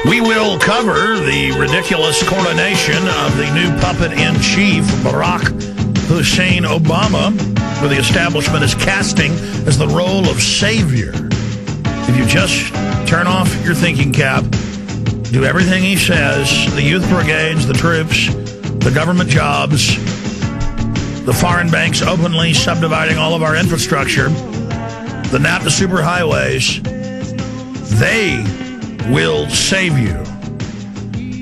We will cover the ridiculous coronation of the new puppet-in-chief, Barack Hussein Obama, who the establishment is casting as the role of savior. If you just turn off your thinking cap, do everything he says, the youth brigades, the troops, the government jobs, the foreign banks openly subdividing all of our infrastructure, the NAFTA superhighways, they will save you.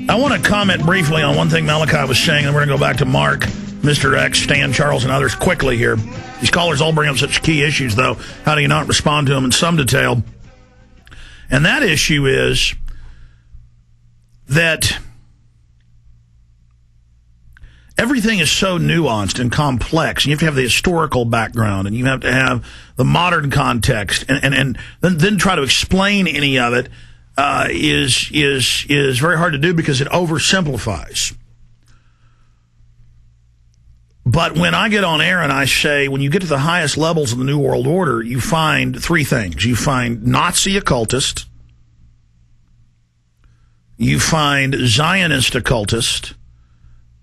I want to comment briefly on one thing Malachi was saying, and we're going to go back to Mark, Mr. X, Stan, Charles, and others quickly here. These callers all bring up such key issues, though. How do you not respond to them in some detail? And that issue is that everything is so nuanced and complex. You have to have the historical background, and you have to have the modern context, and then try to explain any of it is very hard to do because it oversimplifies. But when I get on air and I say, when you get to the highest levels of the New World Order, you find three things. You find Nazi occultists, you find Zionist occultists,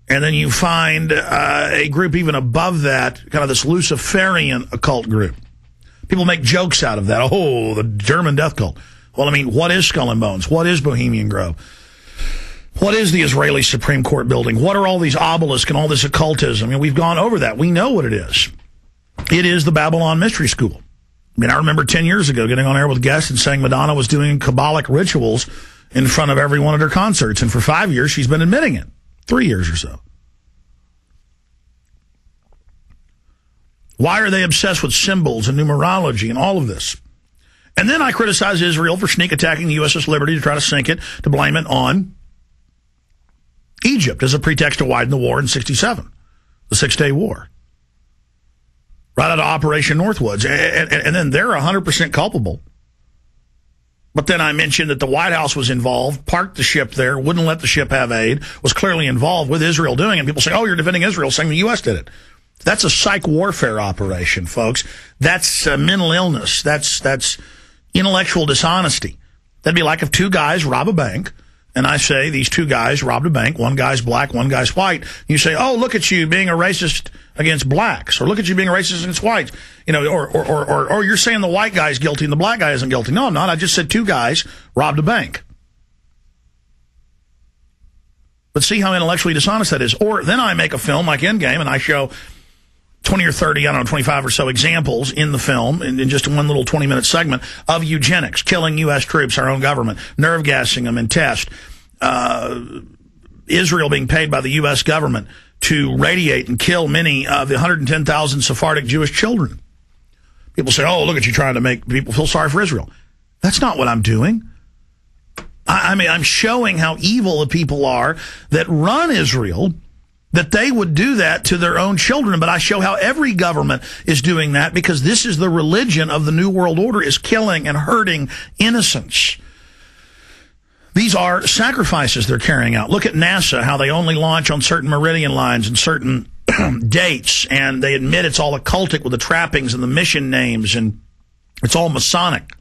and then you find a group even above that, kind of this Luciferian occult group. People make jokes out of that. Oh, the German death cult. Well, I mean, what is Skull and Bones? What is Bohemian Grove? What is the Israeli Supreme Court building? What are all these obelisks and all this occultism? I mean, we've gone over that. We know what it is. It is the Babylon Mystery School. I mean, I remember 10 years ago getting on air with guests and saying Madonna was doing Kabbalic rituals in front of every one of her concerts. And for 5 years, she's been admitting it. 3 years or so. Why are they obsessed with symbols and numerology and all of this? And then I criticize Israel for sneak attacking the USS Liberty to try to sink it, to blame it on Egypt as a pretext to widen the war in '67, the Six-Day War. Right out of Operation Northwoods. And then they're 100% culpable. But then I mentioned that the White House was involved, parked the ship there, wouldn't let the ship have aid, was clearly involved with Israel doing it. And people say, oh, you're defending Israel, saying the U.S. did it. That's a psych warfare operation, folks. That's mental illness. That's intellectual dishonesty. That'd be like if two guys rob a bank, and I say these two guys robbed a bank, one guy's black, one guy's white. You say, oh, look at you being a racist against blacks, or look at you being a racist against whites. You know, or you're saying the white guy's guilty and the black guy isn't guilty. No, I'm not. I just said two guys robbed a bank. But see how intellectually dishonest that is. Or then I make a film like Endgame, and I show 20 or 30, I don't know, 25 or so examples in the film, in just one little 20-minute segment, of eugenics, killing U.S. troops, our own government, nerve gassing them in test, Israel being paid by the U.S. government to radiate and kill many of the 110,000 Sephardic Jewish children. People say, oh, look at you trying to make people feel sorry for Israel. That's not what I'm doing. I mean, I'm showing how evil the people are that run Israel, that they would do that to their own children. But I show how every government is doing that, because this is the religion of the New World Order, is killing and hurting innocents. These are sacrifices they're carrying out. Look at NASA, how they only launch on certain meridian lines and certain dates, and they admit it's all occultic with the trappings and the mission names, and it's all Masonic.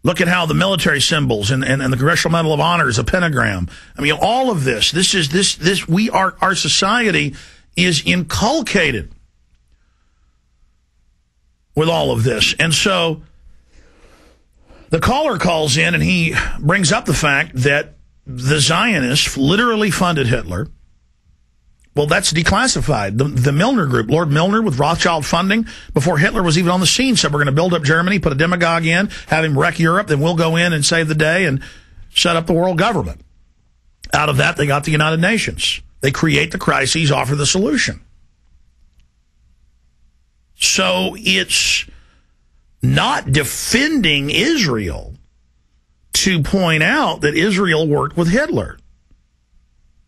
Look at how the military symbols and the Congressional Medal of Honor is a pentagram. I mean, all of this. Our society is inculcated with all of this. And so the caller calls in and he brings up the fact that the Zionists literally funded Hitler. Well, that's declassified. The Milner Group, Lord Milner with Rothschild funding, before Hitler was even on the scene, said we're going to build up Germany, put a demagogue in, have him wreck Europe, then we'll go in and save the day and set up the world government. Out of that, they got the United Nations. They create the crises, offer the solution. So it's not defending Israel to point out that Israel worked with Hitler.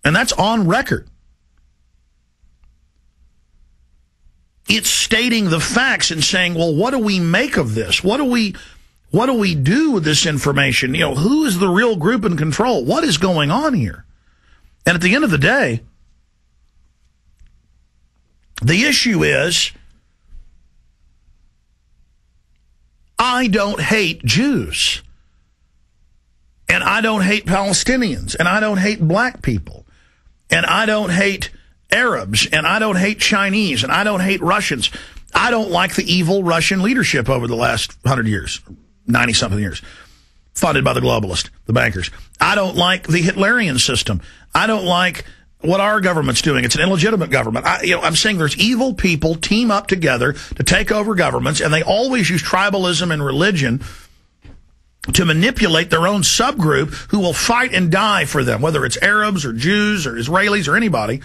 And that's on record. It's stating the facts and saying, well, what do we make of this? What do we do with this information? You know, who is the real group in control? What is going on here? And at the end of the day, the issue is, I don't hate Jews. And I don't hate Palestinians, and I don't hate black people, and I don't hate Arabs, and I don't hate Chinese, and I don't hate Russians. I don't like the evil Russian leadership over the last 100 years, 90-something years, funded by the globalists, the bankers. I don't like the Hitlerian system. I don't like what our government's doing. It's an illegitimate government. I'm saying there's evil people team up together to take over governments, and they always use tribalism and religion to manipulate their own subgroup who will fight and die for them, whether it's Arabs or Jews or Israelis or anybody.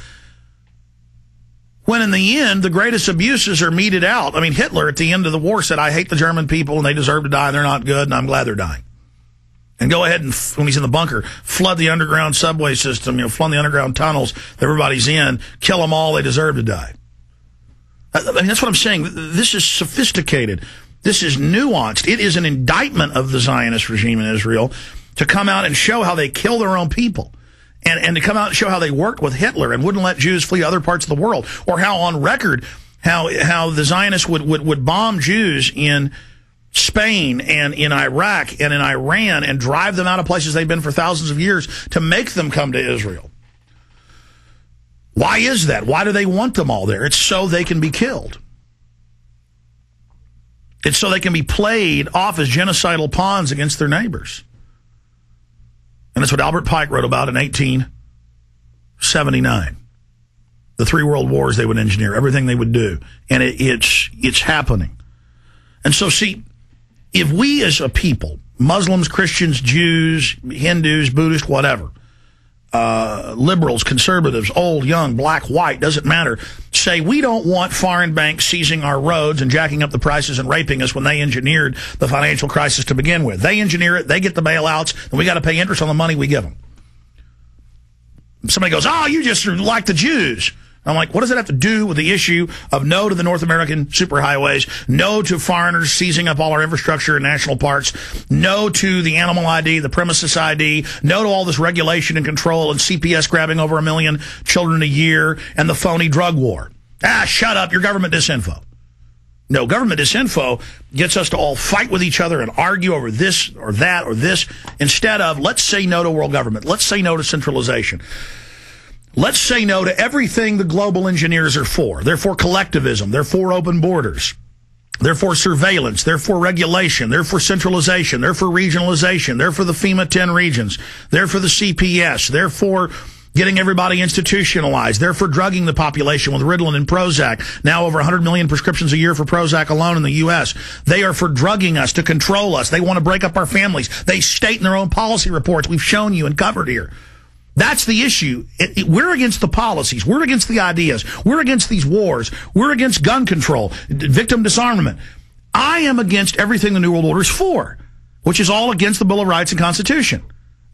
When in the end, the greatest abuses are meted out. I mean, Hitler at the end of the war said, I hate the German people and they deserve to die. They're not good and I'm glad they're dying. And go ahead and, when he's in the bunker, flood the underground subway system, flood the underground tunnels that everybody's in, kill them all, they deserve to die. I mean, that's what I'm saying. This is sophisticated. This is nuanced. It is an indictment of the Zionist regime in Israel to come out and show how they kill their own people. And to come out and show how they worked with Hitler and wouldn't let Jews flee other parts of the world, or how on record how the Zionists would bomb Jews in Spain and in Iraq and in Iran and drive them out of places they've been for thousands of years to make them come to Israel. Why is that? Why do they want them all there? It's so they can be killed. It's so they can be played off as genocidal pawns against their neighbors. And that's what Albert Pike wrote about in 1879. The 3 world wars they would engineer, everything they would do. And it's happening. And so, see, if we as a people, Muslims, Christians, Jews, Hindus, Buddhists, whatever, liberals, conservatives, old, young, black, white, doesn't matter, say we don't want foreign banks seizing our roads and jacking up the prices and raping us when they engineered the financial crisis to begin with. They engineer it, they get the bailouts, and we got to pay interest on the money we give them. Somebody goes, oh, you just like the Jews. I'm like, what does that have to do with the issue of no to the North American superhighways, no to foreigners seizing up all our infrastructure and national parks, no to the animal ID, the premises ID, no to all this regulation and control and CPS grabbing over 1 million children a year and the phony drug war? Ah, shut up, your government disinfo. No, government disinfo gets us to all fight with each other and argue over this or that or this, instead of let's say no to world government. Let's say no to centralization. Let's say no to everything the global engineers are for. They're for collectivism. They're for open borders. They're for surveillance. They're for regulation. They're for centralization. They're for regionalization. They're for the FEMA 10 regions. They're for the CPS. They're for getting everybody institutionalized. They're for drugging the population with Ritalin and Prozac. Now over 100 million prescriptions a year for Prozac alone in the U.S. They are for drugging us, to control us. They want to break up our families. They state in their own policy reports we've shown you and covered here. That's the issue. We're against the policies. We're against the ideas. We're against these wars. We're against gun control, victim disarmament. I am against everything the New World Order is for, which is all against the Bill of Rights and Constitution.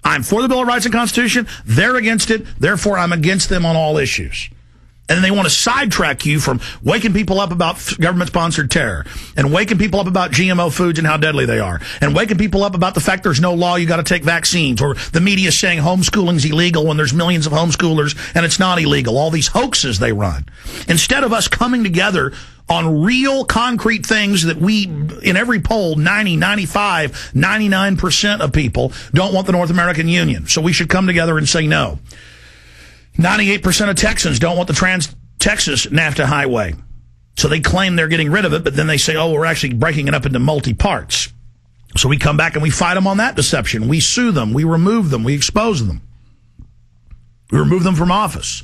I'm for the Bill of Rights and Constitution. They're against it. Therefore, I'm against them on all issues. And then they want to sidetrack you from waking people up about government-sponsored terror and waking people up about GMO foods and how deadly they are and waking people up about the fact there's no law, you got to take vaccines, or the media saying homeschooling's illegal when there's millions of homeschoolers and it's not illegal. All these hoaxes they run. Instead of us coming together on real concrete things that we, in every poll, 90, 95, 99% of people don't want the North American Union. So we should come together and say no. 98% of Texans don't want the Trans-Texas NAFTA highway. So they claim they're getting rid of it, but then they say, oh, we're actually breaking it up into multi-parts. So we come back and we fight them on that deception. We sue them. We remove them. We expose them. We remove them from office.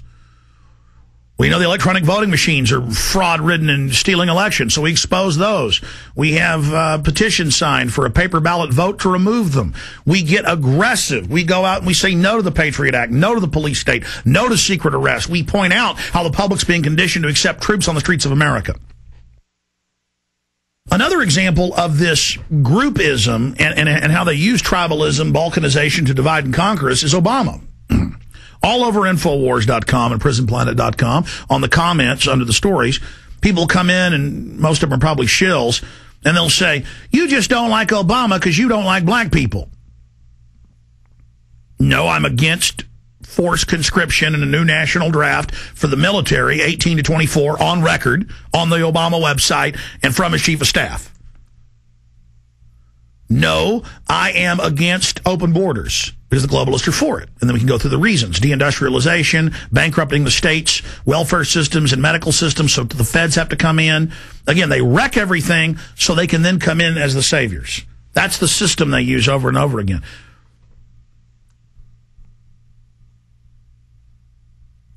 We know the electronic voting machines are fraud-ridden and stealing elections, so we expose those. We have petitions signed for a paper ballot vote to remove them. We get aggressive. We go out and we say no to the Patriot Act, no to the police state, no to secret arrest. We point out how the public's being conditioned to accept troops on the streets of America. Another example of this groupism and how they use tribalism, balkanization to divide and conquer us is Obama. All over Infowars.com and PrisonPlanet.com, on the comments under the stories, people come in, and most of them are probably shills, and they'll say, you just don't like Obama because you don't like black people. No, I'm against forced conscription and a new national draft for the military, 18 to 24, on record, on the Obama website, and from his chief of staff. No, I am against open borders because the globalists are for it. And then we can go through the reasons. Deindustrialization, bankrupting the states, welfare systems and medical systems, so the feds have to come in. Again, they wreck everything so they can then come in as the saviors. That's the system they use over and over again.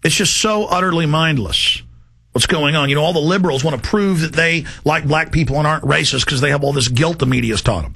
It's just so utterly mindless what's going on. You know, all the liberals want to prove that they like black people and aren't racist because they have all this guilt the media's taught them.